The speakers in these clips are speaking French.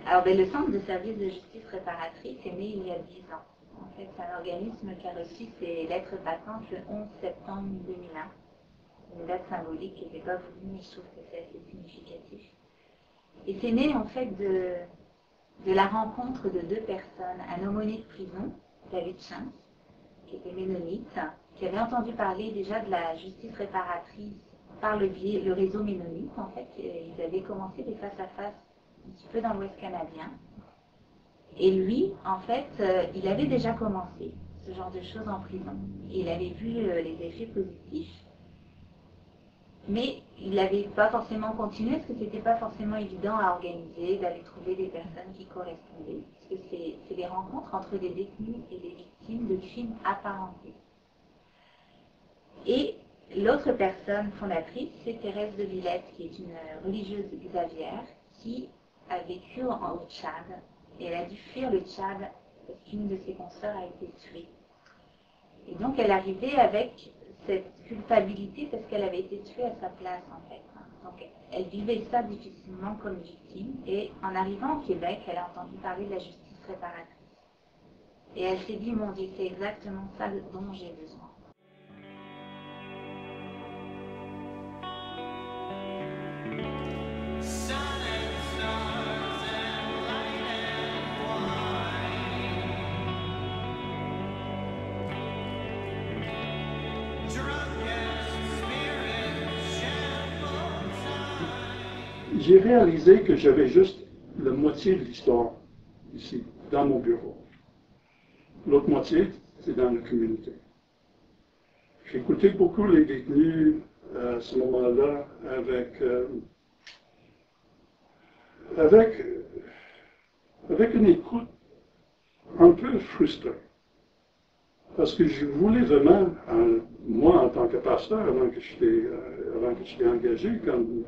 Alors, le Centre de services de justice réparatrice est né il y a 10 ans. En fait, c'est un organisme qui a reçu ses lettres patentes le 11 septembre 2001. Une date symbolique qui n'était pas voulue, mais je trouve que c'est assez significatif. Et c'est né, en fait, de la rencontre de deux personnes, un aumônier de prison, David Chance, qui était ménonite, qui avait entendu parler déjà de la justice réparatrice par le réseau ménonite. En fait, ils avaient commencé des face-à-face un petit peu dans l'Ouest canadien. Et lui, en fait, il avait déjà commencé ce genre de choses en prison. Et il avait vu les effets positifs. Mais il n'avait pas forcément continué parce que ce n'était pas forcément évident à organiser, d'aller trouver des personnes qui correspondaient. Parce que c'est des rencontres entre des détenus et des victimes de crimes apparentés. Et l'autre personne fondatrice, c'est Thérèse de Villette, qui est une religieuse xavière qui a vécu au Tchad. Et elle a dû fuir le Tchad parce qu'une de ses consoeurs a été tuée. Et donc elle arrivait avec cette culpabilité parce qu'elle avait été tuée à sa place en fait. Donc elle vivait ça difficilement comme victime et en arrivant au Québec, elle a entendu parler de la justice réparatrice. Et elle s'est dit, mon Dieu, c'est exactement ça dont j'ai besoin. J'ai réalisé que j'avais juste la moitié de l'histoire ici, dans mon bureau. L'autre moitié, c'est dans la communauté. J'écoutais beaucoup les détenus à ce moment-là avec une écoute un peu frustrée. Parce que je voulais vraiment, moi en tant que pasteur, avant que je sois engagé comme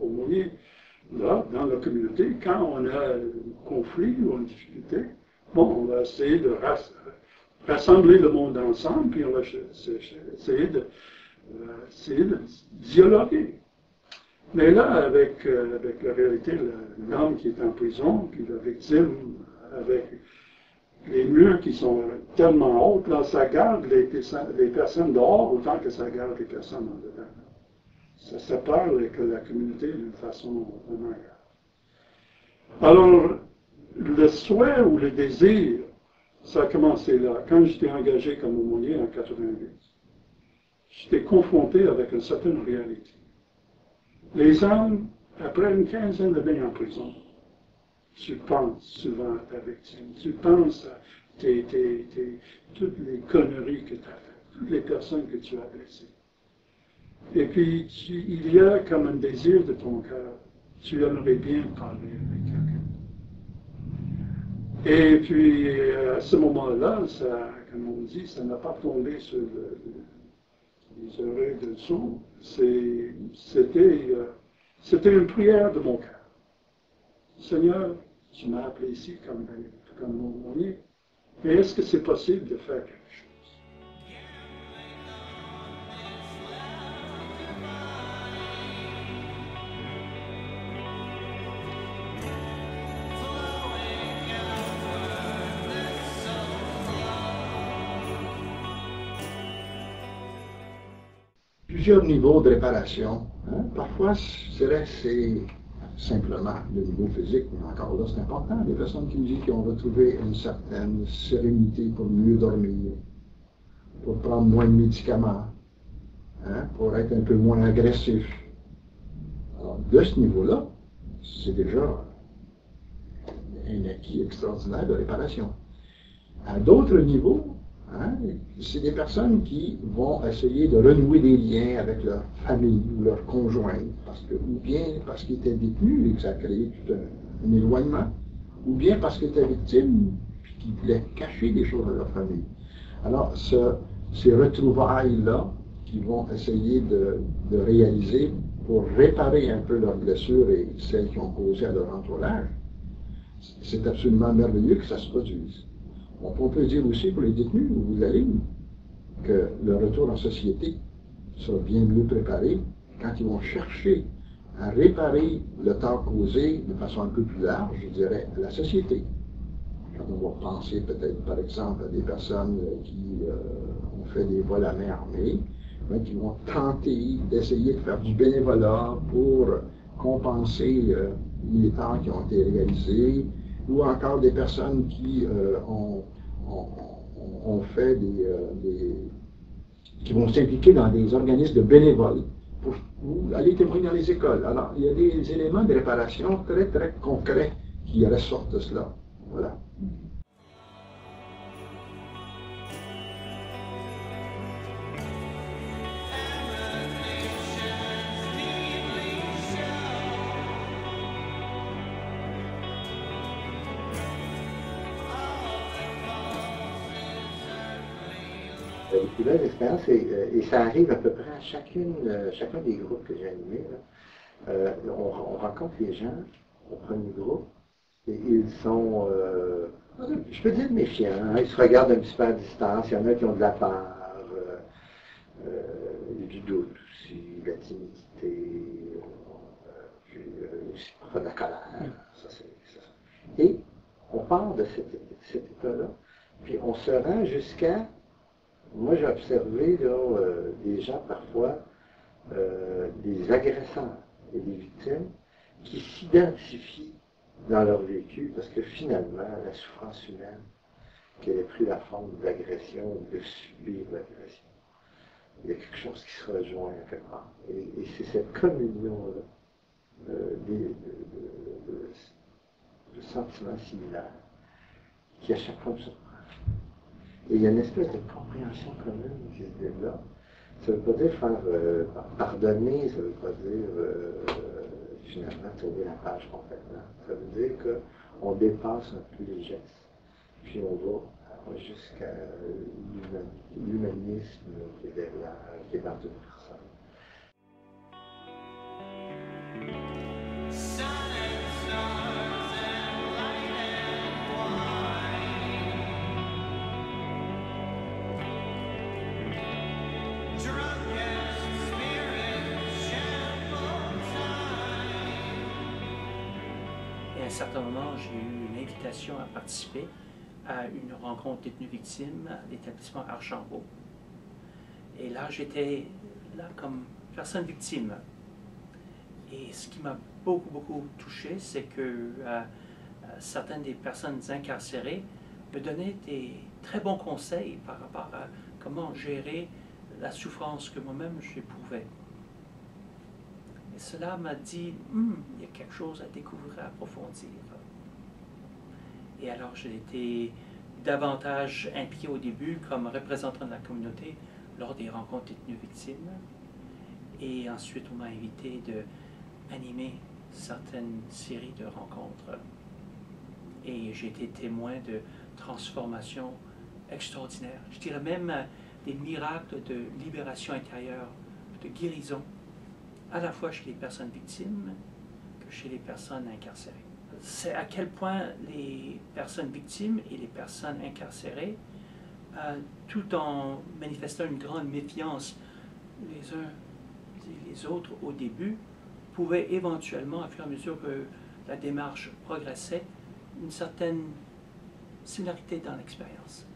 aumônier, là, dans la communauté, quand on a un conflit ou une difficulté, bon, on va essayer de rassembler le monde ensemble, puis on va essayer de dialoguer. Mais là, avec la réalité, l'homme qui est en prison, puis la victime, avec les murs qui sont tellement hauts, là, ça garde les personnes dehors autant que ça garde les personnes en dedans. Ça sépare la communauté d'une façon vraiment grave. Alors, le souhait ou le désir, ça a commencé là. Quand j'étais engagé comme aumônier en 88, j'étais confronté avec une certaine réalité. Les hommes, après une quinzaine d'années en prison, tu penses souvent à ta victime, tu penses à toutes les conneries que tu as faites, toutes les personnes que tu as blessées. Et puis, il y a comme un désir de ton cœur, tu aimerais bien parler avec quelqu'un. Et puis, à ce moment-là, comme on dit, ça n'a pas tombé sur les oreilles de sourd. C'était une prière de mon cœur. Seigneur, tu m'as appelé ici comme aumônier, mais est-ce que c'est possible de faire quelque chose? Plusieurs niveaux de réparation. Parfois, c'est simplement le niveau physique, mais encore là, c'est important. Des personnes qui nous disent qu'ils ont retrouvé une certaine sérénité pour mieux dormir, pour prendre moins de médicaments, pour être un peu moins agressif. Alors, de ce niveau-là, c'est déjà un acquis extraordinaire de réparation. À d'autres niveaux, c'est des personnes qui vont essayer de renouer des liens avec leur famille ou leur conjoint, ou bien parce qu'ils étaient détenus et que ça a créé tout un éloignement, ou bien parce qu'ils étaient victimes et qu'ils voulaient cacher des choses à leur famille. Alors, ces retrouvailles-là qu'ils vont essayer de réaliser pour réparer un peu leurs blessures et celles qui ont causé à leur entourage, c'est absolument merveilleux que ça se produise. On peut dire aussi pour les détenus ou la ligne que le retour en société sera bien mieux préparé quand ils vont chercher à réparer le tort causé de façon un peu plus large, je dirais, à la société. Quand on va penser peut-être, par exemple, à des personnes qui ont fait des vols à main armée, qui vont tenter d'essayer de faire du bénévolat pour compenser les torts qui ont été réalisés, ou encore des personnes qui ont fait qui vont s'impliquer dans des organismes de bénévoles pour aller témoigner dans les écoles. Alors, il y a des éléments de réparation très, très concrets qui ressortent de cela. Voilà. Des plus belles expériences, et ça arrive à peu près à chacun des groupes que j'ai animés. On rencontre les gens au premier groupe, et ils sont, je peux dire méfiants, hein, ils se regardent un petit peu à distance, il y en a qui ont de la peur, du doute aussi, de la timidité, puis aussi parfois de la colère. Ça. Et on part de cet état-là, puis on se rend jusqu'à. Moi, j'ai observé là, des gens parfois, des agresseurs et des victimes, qui s'identifient dans leur vécu parce que finalement, la souffrance humaine, qu'elle ait pris la forme d'agression ou de subir l'agression, il y a quelque chose qui se rejoint à quelque part. Et c'est cette communion-là de sentiments similaires qui à chaque fois me surprend. Et il y a une espèce de compréhension commune qui se développe. Ça ne veut pas dire faire pardonner, ça ne veut pas dire finalement tourner la page complètement. Ça veut dire qu'on dépasse un peu les gestes, puis on va jusqu'à l'humanisme qui est derrière, qui est dans toute personne. À un certain moment, j'ai eu une invitation à participer à une rencontre détenus-victimes à l'établissement Archambault. Et là, j'étais là comme personne victime. Et ce qui m'a beaucoup touché, c'est que certaines des personnes incarcérées me donnaient des très bons conseils par rapport à comment gérer la souffrance que moi-même j'éprouvais. Et cela m'a dit, il y a quelque chose à découvrir, à approfondir. Et alors j'ai été davantage impliqué au début comme représentant de la communauté lors des rencontres détenus-victimes. Et ensuite, on m'a invité d'animer certaines séries de rencontres. Et j'ai été témoin de transformations extraordinaires. Je dirais même des miracles de libération intérieure, de guérison, à la fois chez les personnes victimes que chez les personnes incarcérées. C'est à quel point les personnes victimes et les personnes incarcérées, tout en manifestant une grande méfiance les uns et les autres au début, pouvaient éventuellement, au fur et à mesure que la démarche progressait, une certaine similarité dans l'expérience.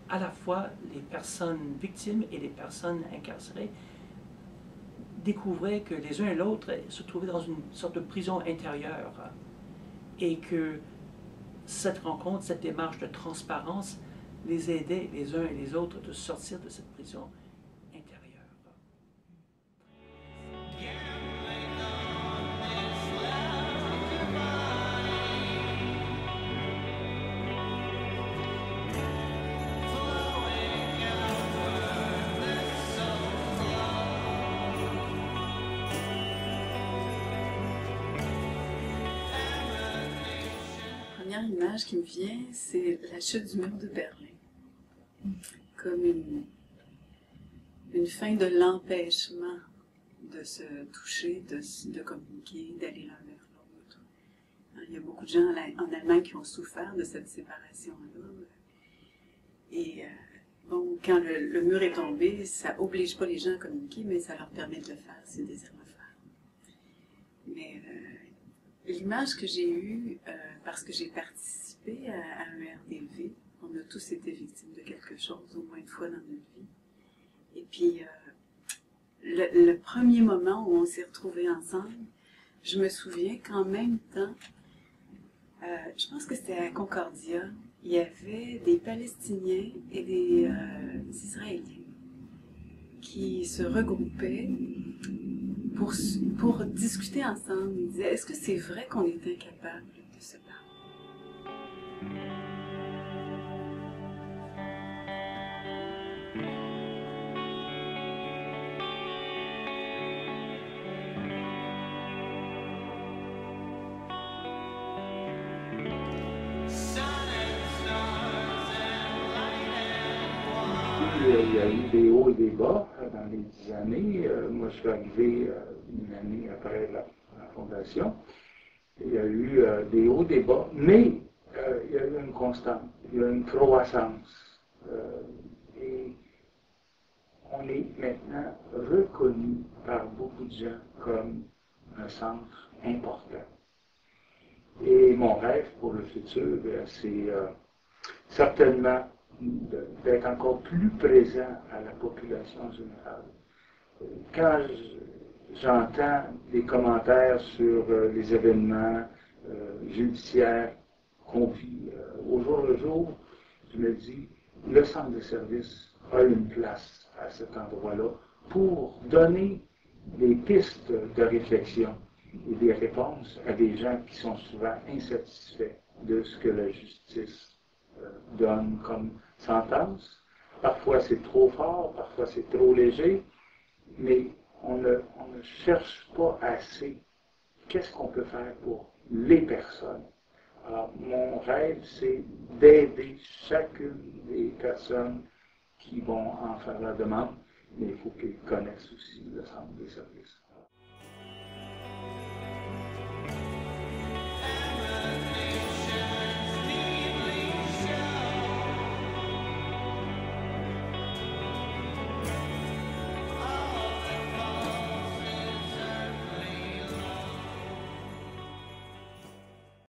À la fois, les personnes victimes et les personnes incarcérées découvraient que les uns et l'autre se trouvaient dans une sorte de prison intérieure et que cette rencontre, cette démarche de transparence les aidait les uns et les autres de sortir de cette prison intérieure. La première image qui me vient, c'est la chute du mur de Berlin. Comme une fin de l'empêchement de se toucher, de communiquer, d'aller l'un vers l'autre. Il y a beaucoup de gens en Allemagne qui ont souffert de cette séparation-là. Et bon, quand le mur est tombé, ça n'oblige pas les gens à communiquer, mais ça leur permet de le faire s'ils désirent le faire. Mais l'image que j'ai eue, parce que j'ai participé à un RDV, on a tous été victimes de quelque chose au moins une fois dans notre vie. Et puis, le premier moment où on s'est retrouvés ensemble, je me souviens qu'en même temps, je pense que c'était à Concordia, il y avait des Palestiniens et des Israéliens qui se regroupaient pour discuter ensemble. Ils disaient, est-ce que c'est vrai qu'on est incapable de se parler? Il y a eu des hauts et des bas dans les 10 années. Moi, je suis arrivé une année après la fondation. Il y a eu des hauts, des bas, mais il y a eu une constante, il y a eu une croissance. Et on est maintenant reconnu par beaucoup de gens comme un centre important. Et mon rêve pour le futur, c'est certainement d'être encore plus présent à la population générale. Quand j'entends des commentaires sur les événements judiciaires qu'on vit au jour le jour, je me dis, le centre de service a une place à cet endroit-là pour donner des pistes de réflexion et des réponses à des gens qui sont souvent insatisfaits de ce que la justice donne comme sentence. Parfois c'est trop fort, parfois c'est trop léger, mais on ne cherche pas assez qu'est-ce qu'on peut faire pour les personnes. Alors, mon rêve, c'est d'aider chacune des personnes qui vont en faire la demande, mais il faut qu'ils connaissent aussi le centre des services.